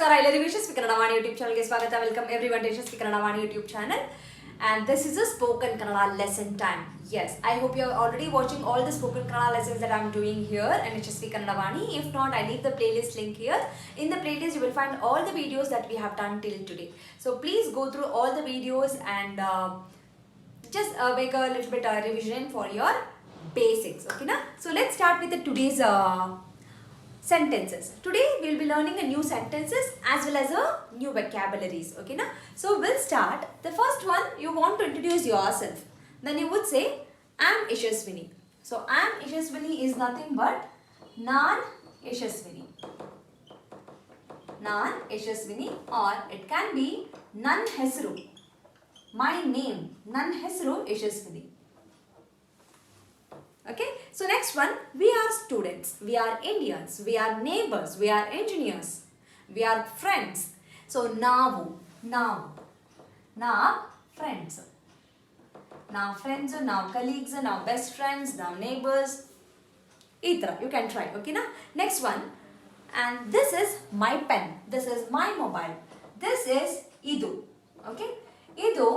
ನಮಸ್ಕಾರ ಎಲ್ಲರಿಗೂ ಯಶಸ್ವಿ ಕನ್ನಡ ವಾಣಿ ಯೂಟ್ಯೂಬ್ ಚಾನಲ್ಗೆ ಸ್ವಾಗತ. Welcome everyone to Yashaswi Kannada Vani YouTube channel. And this is a spoken Kannada lesson time. Yes, I hope you are already watching all the spoken Kannada lessons that I am doing here in Yashaswi Kannada Vaani. If not, I leave the playlist link here. In the playlist, you will find all the videos that we have done till today. So please go through all the videos and just make a little bit revision for your basics. Okay, na? So let's start with today's sentences. Today we will be learning a new sentences as well as a new vocabularies. Okay, na? So we'll start. The first one, you want to introduce yourself. Then you would say, I am Yashaswini. So I am Yashaswini is nothing but non-Yashaswini. Non-Yashaswini, or it can be Nan Hesru. My name, Nan Hesru Yashaswini. Okay, so next one, we are students, we are Indians, we are neighbors, we are engineers, we are friends. So now friends, now colleagues, now best friends, now neighbors. Itra, you can try. Okay, na? Next one, and this is my pen, this is my mobile, this is idu. Okay, idu,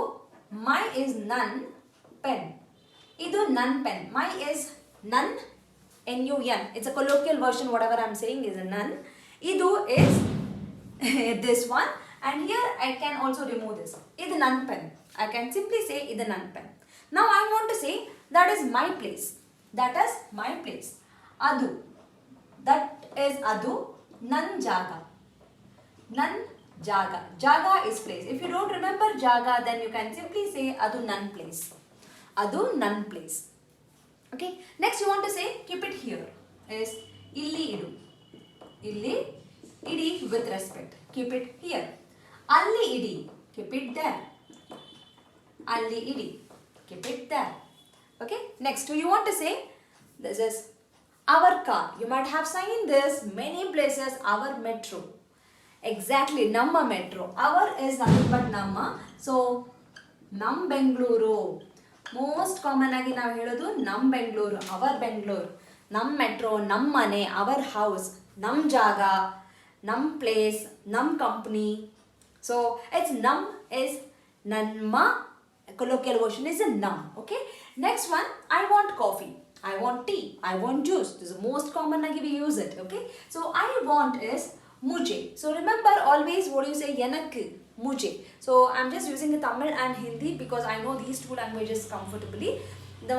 my is Nan pen. Idu Nan pen. My is Nan, N-U-N. It's a colloquial version, whatever I'm saying is a Nan. Idu is this one. And here I can also remove this. Idu Nan pen. I can simply say Idu Nan pen. Now I want to say that is my place. That is my place. Adu. That is Adu. Nan jaga. Nan jaga. Jaga is place. If you don't remember jaga, then you can simply say Adu Nan place. Adu Nan place. Okay. Next you want to say keep it here is illi idu. Illi idi with respect. Keep it here. Alli idi. Keep it there. Alli idi. Keep it there. Okay. Next you want to say this is our car. You might have seen this many places. Our metro. Exactly. Namma metro. Our is nothing but Namma. So Nam Bengaluru. Most common ಆಗಿ ನಾವು ಹೇಳೋದು ನಮ್ಮ Bengaluru, hour Bengaluru, ನಮ್ಮ metro, ನಮ್ಮ ಮನೆ, our house, ನಮ್ಮ ಜಾಗ, ನಮ್ಮ ಪ್ಲೇಸ್, ನಮ್ಮ ಕಂಪ್ನಿ. ಸೊ ಇಟ್ಸ್ ನಮ್ ಇಸ್ ನಮ್ಮ, colloquial version is ನಮ್. Okay, next one, I want coffee, I want tea, I want juice. This is most common ಆಗಿ we use it. Okay, so I want is ಮುಜೆ. So remember always what you say, yanakku, mujhe. So I'm just using the Tamil and Hindi because I know these two languages comfortably. The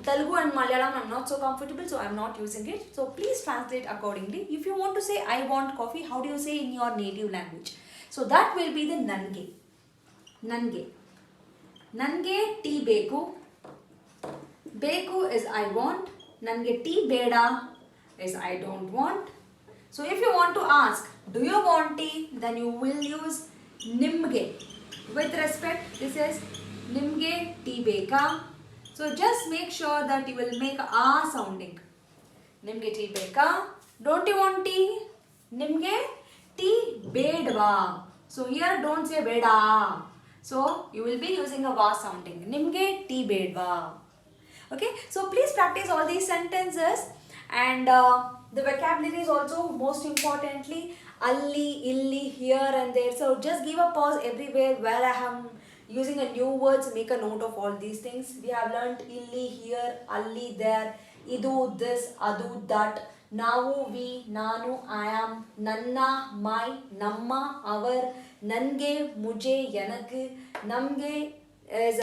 Telugu and Malayalam I'm not so comfortable, so I'm not using it. So please translate accordingly. If you want to say I want coffee, how do you say in your native language? So that will be the nange. Nange. Nange tea beku. Beku is I want. Nange tea beda is I don't want. So if you want to ask, do you want tea? Then you will use nimge. With respect, this is nimge tea beka. So just make sure that you will make a sounding. Nimge tea beka. Don't you want tea? Nimge tea bedva. So here don't say beda. So you will be using a va sounding. Nimge tea bedva. Okay. So please practice all these sentences. And the vocabulary is also most importantly alli, illi, here and there. So just give a pause everywhere where I am using a new words. Make a note of all these things. We have learnt illi, here, alli, there, idu, this, adu, that, navu, we, nanu, I am, nanna, my, namma, our, nange, mujhe, yanakku, namge is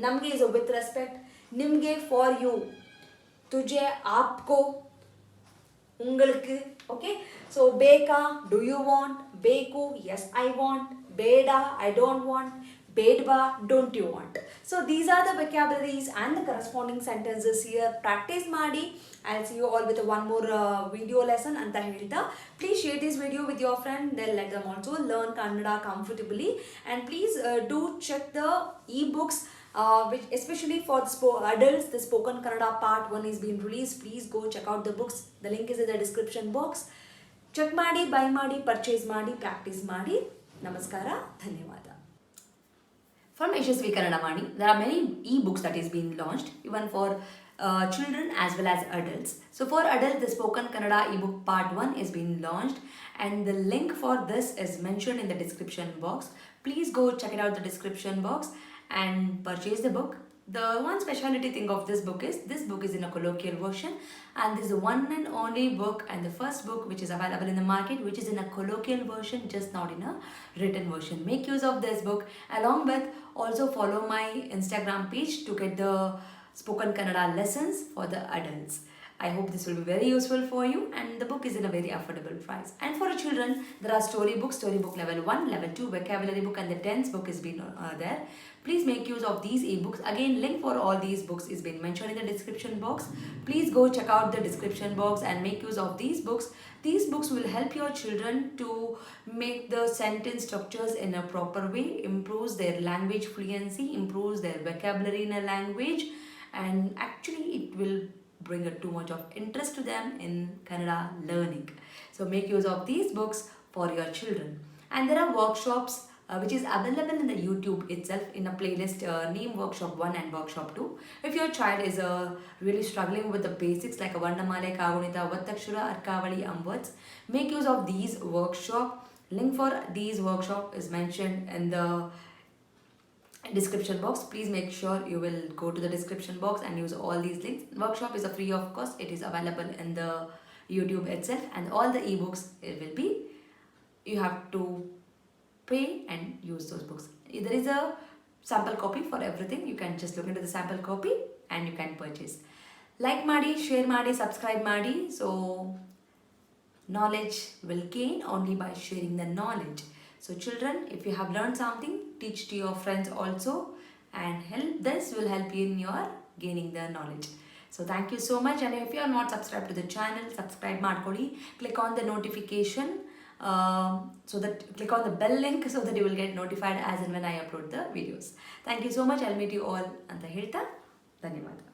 namge is with respect, nimge for you, तुझे, आपको, उंगलुक्कु. Okay, so beka, do you want? Beku, yes I want. Beda, I don't want. Bedva, don't you want? So these are the vocabularies and the corresponding sentences here. Practice ಮಾಡಿ. I'll see you all with one more video lesson ಅಂತ ಹೇಳ್ತಾ. Please share this video with your friend. They'll let them also learn Kannada comfortably. And please do check the e-books. Which especially for the adults, the spoken Kannada part 1 is being released. Please go check out the books. The link is in the description box. Check ಮಾಡಿ, buy ಮಾಡಿ, purchase ಮಾಡಿ, practice ಮಾಡಿ. ನಮಸ್ಕಾರ, ಧನ್ಯವಾದ. From Yashaswi Kannada Vaani, there are many e-books that is being launched even for children as well as adults. So for adults, the Spoken Kannada ebook part 1 is being launched, and the link for this is mentioned in the description box. Please go check it out the description box and purchase the book. The one specialty thing of this book is in a colloquial version, and this is the one and only book and the first book which is available in the market which is in a colloquial version, just not in a written version. Make use of this book, along with also follow my Instagram page to get the Spoken Kannada lessons for the adults. I hope this will be very useful for you, and the book is in a very affordable price. And for children, there are storybook level 1, level 2, vocabulary book, and the tense book is been there. Please make use of these ebooks. Again, link for all these books is been mentioned in the description box. Please go check out the description box and make use of these books. These books will help your children to make the sentence structures in a proper way, improves their language fluency, improves their vocabulary in a language, and actually it will bring too much of interest to them in Kannada learning. So make use of these books for your children. And there are workshops which is available in the YouTube itself in a playlist named Workshop 1 and Workshop 2. If your child is really struggling with the basics like a Varnamale, Kagunita, Vattakshura, Arkavali, words, make use of these workshop. Link for these workshop is mentioned in the description box. Please make sure you will go to the description box and use all these links. Workshop is a free of cost. It is available in the YouTube itself, and all the ebooks it will be, you have to pay and use those books. There is a sample copy for everything. You can just look into the sample copy and you can purchase. Like ಮಾಡಿ, share ಮಾಡಿ, subscribe ಮಾಡಿ. So knowledge will gain only by sharing the knowledge. So children, if you have learned something, teach to your friends also, and this will help you in your gaining the knowledge. So thank you so much, and if you are not subscribed to the channel, subscribe ಮಾಡ್ಕೊಳ್ಳಿ. Click on the notification, click on the bell link so that you will get notified as and when I upload the videos. Thank you so much. I'll meet you all ಅಂತ ಹೇಳ್ತಾ ಧನ್ಯವಾದ.